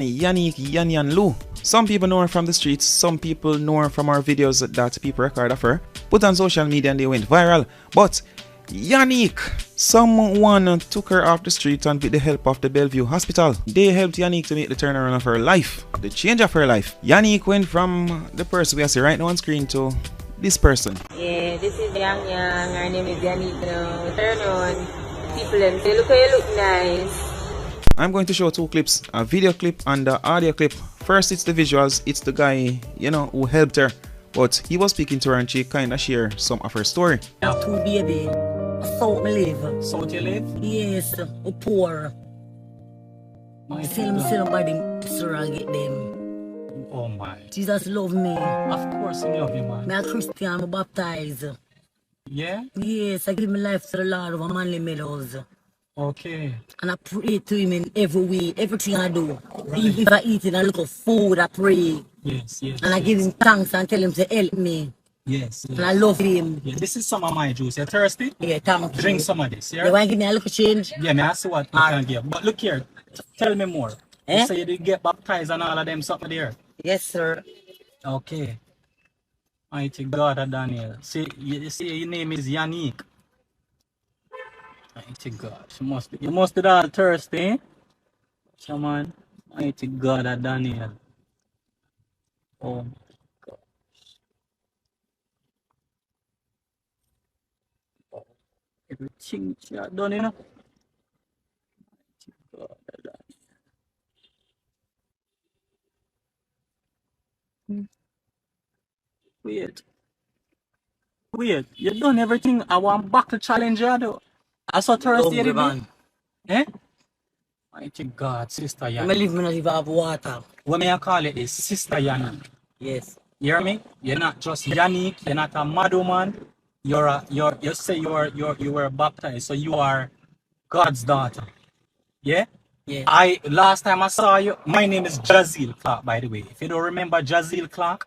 Yannick Yan Lu. Some people know her from the streets, some people know her from our videos that people record of her, put on social media and they went viral. But Yannick, someone took her off the street and with the help of the Bellevue Hospital, they helped Yannick to make the turnaround of her life, the change of her life. Yannick went from the person we see right now on screen to this person. Yeah, this is Yang. Her name is Yannick now. Turn on. People and say, look how you look nice. I'm going to show two clips, a video clip and an audio clip. First, it's the visuals. It's the guy, who helped her. But he was speaking to her and she kind of shared some of her story. I have two baby. South me live. South you live? Yes, poor. Still somebody to get them. Oh my. Jesus love me. Of course he love you, man. I'm a Christian, I'm baptized. Yeah? Yes, I give my life to the Lord over Manly Meadows. Okay. And I pray to him in every way, everything I do. Right. Even if I eat it, I look at food, I pray. Yes. And I give him thanks and tell him to help me. Yes. And I love him. Yeah, this is some of my juice. You thirsty? Yeah, thank you. Drink some of this, yeah? You want to give me a little change? Yeah, I see what I can give. But look here, tell me more. You say you did get baptized and all of them something there? Yes, sir. Okay. Mighty God, Daniel. See, you see your name is Yannick. Mighty God. You must be all thirsty, eh? Come on. Mighty God, Daniel. Oh my God. Everything you have done, Mighty God, Daniel. Wait, you done everything. I want back to challenge you, though. I saw Thursday, man. Eh? Mighty God, Sister Yana. I'm living in the water. What may I call it is Sister Yana. Yes. You hear me? You're not just Yannick, you're not a mad woman. You say you were baptized, so you are God's daughter. Yeah? Yeah. Last time I saw you, my name is Jazeel Clark, by the way. If you don't remember Jazeel Clark,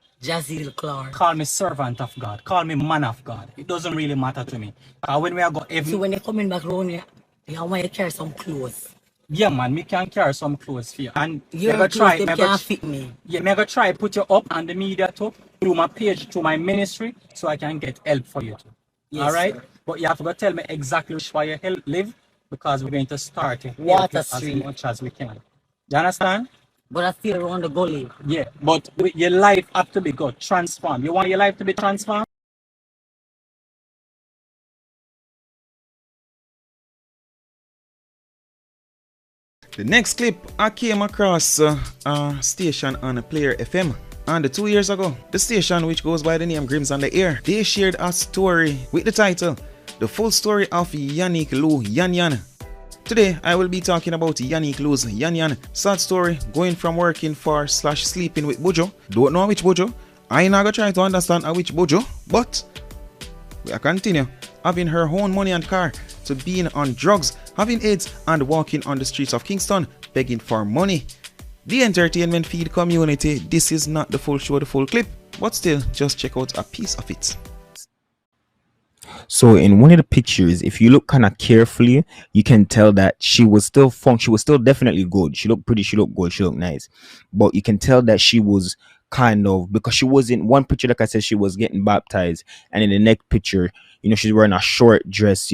call me servant of God. Call me man of God. It doesn't really matter to me. When we are going, so when you're coming back around here, you want to carry some clothes. Yeah, man, me can carry some clothes for you. And your clothes can't fit me. Yeah, me gonna try put you up on the media too, through my page, to my ministry, so I can get help for you too. Yes, alright? But you have to go tell me exactly where you live, because we're going to start Water Street as much as we can. You understand? But I feel around the gully. Yeah, but your life have to be good, transformed. You want your life to be transformed? The next clip, I came across a station on Player FM. And 2 years ago, the station, which goes by the name Grims on the Air, they shared a story with the title, The Full Story of Yannick Lu Yan Yan. Today, I will be talking about Yannick Lu's Yan Yan. Sad story, going from working for / sleeping with Bojo. Don't know which Bojo. I ain't gonna try to understand which Bojo, but we continue. Having her own money and car, to being on drugs, having AIDS, and walking on the streets of Kingston, begging for money. The entertainment feed community, this is not the full show, the full clip, but still, just check out a piece of it. So in one of the pictures, if you look kind of carefully, you can tell that she was still she was still definitely good. She looked pretty, she looked good, she looked nice. But you can tell that she was kind of, because she was in one picture, like I said, she was getting baptized. And in the next picture, she's wearing a short dress,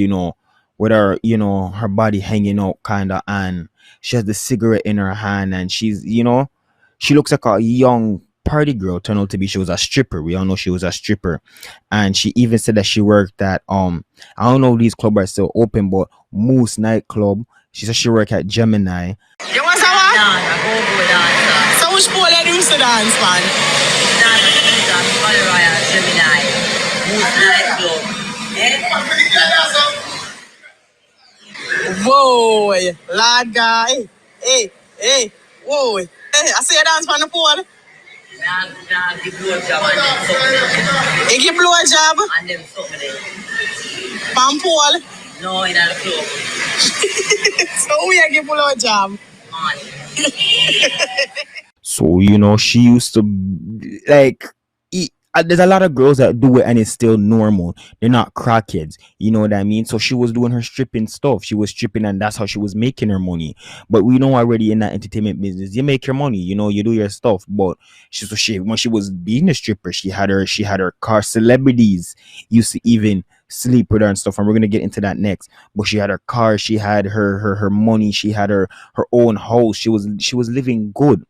with her, her body hanging out kind of, and she has the cigarette in her hand, and she's, she looks like a young party girl. Turned out to be, she was a stripper. We all know she was a stripper. And she even said that she worked at I don't know if these clubs are still open, but Moose nightclub. She said she worked at Gemini. You want some what? So which pole you used to dance, man? Gemini. Moose nightclub. Whoa, lad guy. Hey, whoa. Hey, I see you dance on the pole. Nah, give blowjob and them something. You give blowjob? And them something. Pan pole? No, in the club. So we give blowjob? Man. So, she used to, like, there's a lot of girls that do it and it's still normal. They're not crackheads. You know what I mean? So she was doing her stripping stuff. She was stripping and that's how she was making her money. But we know already in that entertainment business, you make your money, you know, you do your stuff. But she when she was being a stripper, she had her car. Celebrities used to even sleep with her and stuff. And we're gonna get into that next. But she had her car, she had her money, she had her own house. She was living good.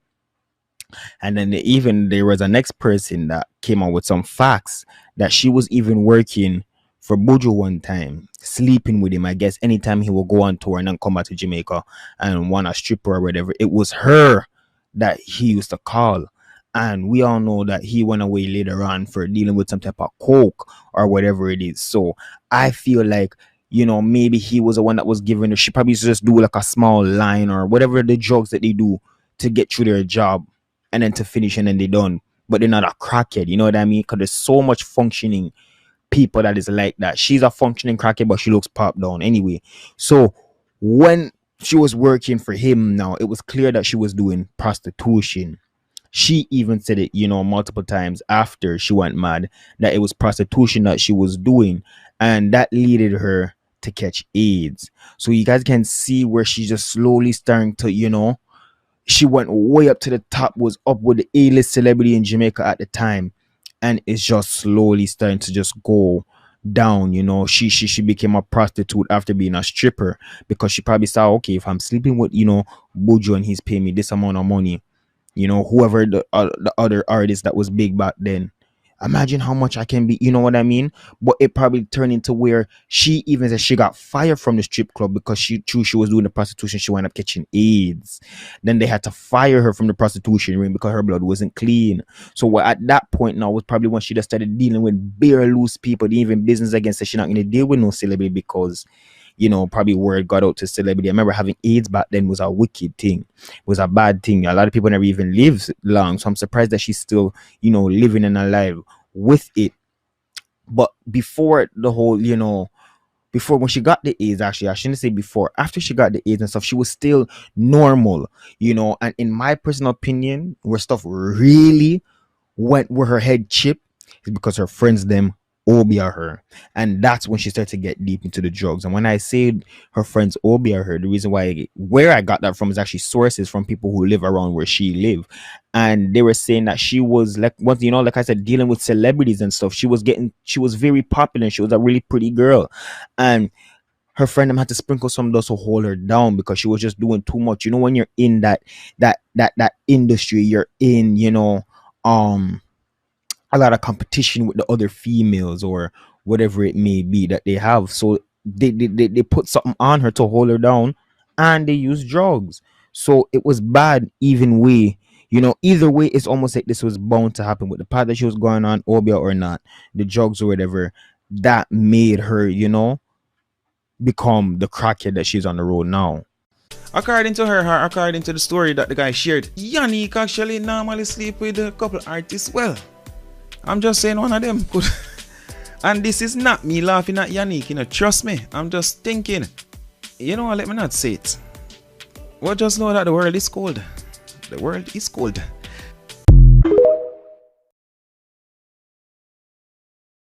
And then even there was a next person that came out with some facts that she was even working for Buju one time, sleeping with him. I guess anytime he will go on tour and then come back to Jamaica and want a stripper or whatever, it was her that he used to call. And we all know that he went away later on for dealing with some type of coke or whatever it is. So I feel like, you know, maybe he was the one that was giving her. She probably used to just do like a small line or whatever the drugs that they do to get through their job and then to finish and then they done. But they're not a crackhead, you know what I mean? Because there's so much functioning people that is like that. She's a functioning crackhead, but she looks popped down anyway. So when she was working for him now, it was clear that she was doing prostitution. She even said it, you know, multiple times after she went mad that it was prostitution that she was doing, and that leaded her to catch AIDS. So you guys can see where she's just slowly starting to, you know, she went way up to the top, was up with the A-list celebrity in Jamaica at the time, and it's just slowly starting to just go down. You know, she became a prostitute after being a stripper, because she probably saw, okay, if I'm sleeping with, you know, Buju and he's paying me this amount of money, you know, whoever the other artist that was big back then, imagine how much I can be, you know what I mean? But it probably turned into where she even said she got fired from the strip club because she was doing the prostitution. She wound up catching AIDS. Then they had to fire her from the prostitution ring because her blood wasn't clean. So at that point now was probably when she just started dealing with bare loose people, even business against her. She's not going to deal with no celebrity because, you know, probably word got out to celebrity. I remember having AIDS back then was a wicked thing. It was a bad thing. A lot of people never even lived long. So I'm surprised that she's still, you know, living and alive with it. But before the whole, you know, before when she got the AIDS, actually, I shouldn't say before, after she got the AIDS and stuff, she was still normal, you know. And in my personal opinion, where stuff really went where her head chipped is because her friends them obia her, and that's when she started to get deep into the drugs. And when I say her friends obia her, the reason where I got that from is actually sources from people who live around where she live, and they were saying that she was like, once, you know, like I said, dealing with celebrities and stuff. She was very popular. She was a really pretty girl, and her friend them had to sprinkle some dust to hold her down because she was just doing too much. You know, when you're in that industry, you're in, you know, a lot of competition with the other females or whatever it may be that they have. So they put something on her to hold her down, and they use drugs. So it was bad even way. You know, either way, it's almost like this was bound to happen with the path that she was going on, obia or not, the drugs or whatever, that made her, you know, become the crackhead that she's on the road now. According to her, according to the story that the guy shared, Yannick actually normally sleep with a couple artists. Well, I'm just saying one of them could. And this is not me laughing at Yannick, you know, trust me. I'm just thinking, you know what, let me not say it. Well, just know that the world is cold. The world is cold.